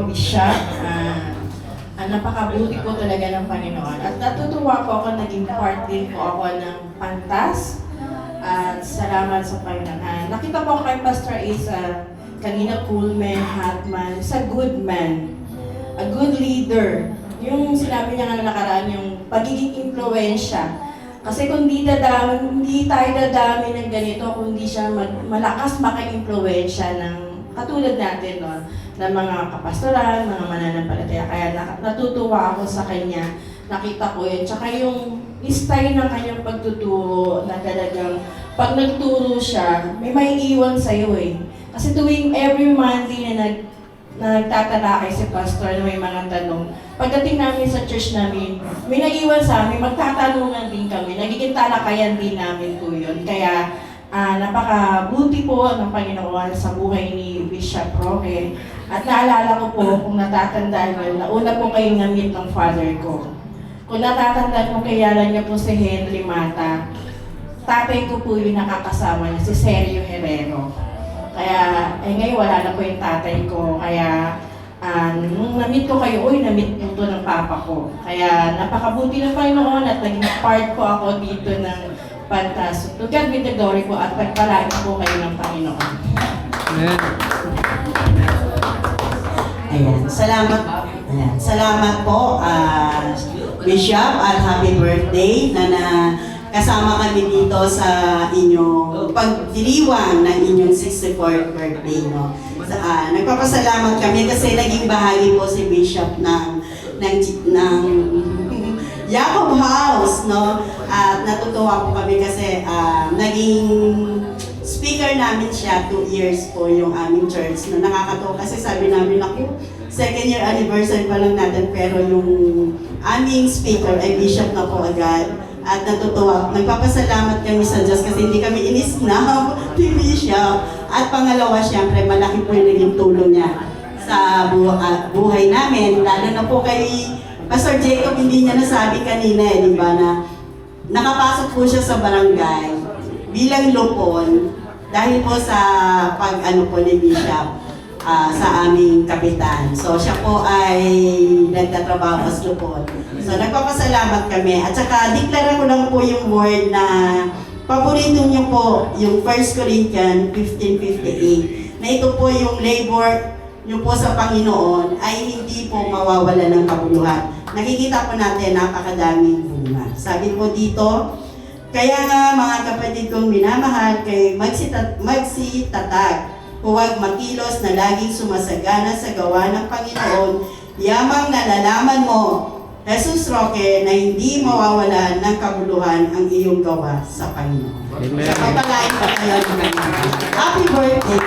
Bishop. Napakabuti po talaga ng Panginoon. At natutuwa po ako, naging part din po ako ng Pantas. At salamat sa Panginoon. Nakita po kay Pastor Isa, kanina cool man, hot man, sa good man. A good leader. Yung sinabi niya nga nakaraan, yung pagiging impluensya. Kasi kung hindi tayo dadami ng ganito, kung hindi siya malakas maka-impluensya ng katulad natin, no, ng mga kapastoran, mga mananampalataya. Kaya natutuwa ako sa kanya, nakita ko yun. Tsaka yung style ng kanyang pagtuturo na talagang pag nagturo siya, may maiiwan sa'yo eh. Kasi tuwing every Monday na nagtatalakay si pastor na may mga tanong, pagdating namin sa church namin, may naiwan sa amin, magtatanungan din kami, nagiging talakayan din namin po yun. Kaya napakabuti po ng Panginoon sa buhay ni Bishop Roque. At naalala ko po, kung natatandaan nyo, nauna po kayong na-meet ng father ko. Kung natatandaan mo, kayala niya po si Henry Mata, tatay ko po yung nakakasama niya, si Sergio Herrero. Kaya, ngayon wala na po yung tatay ko. Kaya, nung na-meet ko kayo, na-meet po ito ng papa ko. Kaya, napakabuti ng Panginoon at naging part po ako dito ng Pantas. To God be the glory po at pagpalain po kayo ng Panginoon. Amen. Ayan, salamat po, Bishop, at happy birthday na kasama kami dito sa inyong pagdiriwang ng inyong 64th birthday, no. Nagpapasalamat kami kasi naging bahagi po si Bishop ng Jacob House, no. At natutuwa po kami kasi naging speaker namin siya 2 years po yung aming church. No, nakakatuwa kasi sabi namin, ako, 2nd year anniversary pa lang natin, pero yung aming speaker ay Bishop na po agad. At natutuwa, nagpapasalamat kami sa Diyos kasi hindi kami inisnab ni Bishop. At pangalawa, siyempre, malaki po yung naging tulong niya sa buhay namin. Lalo na po kay Pastor Jacob, hindi niya nasabi kanina, di ba, na nakapasok po siya sa barangay bilang lupon dahil po sa pag-ano po ni Bishop sa aming kapitan. So siya po ay nagtatrabaho sa lupon. So nagpapasalamat kami. At saka deklara ko lang po yung word na paborito niyo po, yung 1 Corinthians 15:58, na ito po yung labor niyo po sa Panginoon ay hindi po mawawala ng kabuluhan. Nakikita po natin napakadaming bunga. Sabi po dito, kaya nga mga kapatid kong minamahal, kayo magsitatag, huwag makilos na laging sumasagana sa gawa ng Panginoon, yamang nalalaman mo, Jesus Roque, na hindi mawawalan ng kabuluhan ang iyong gawa sa Panginoon. Amen. Sa kapalain pa kayo ng Happy birthday!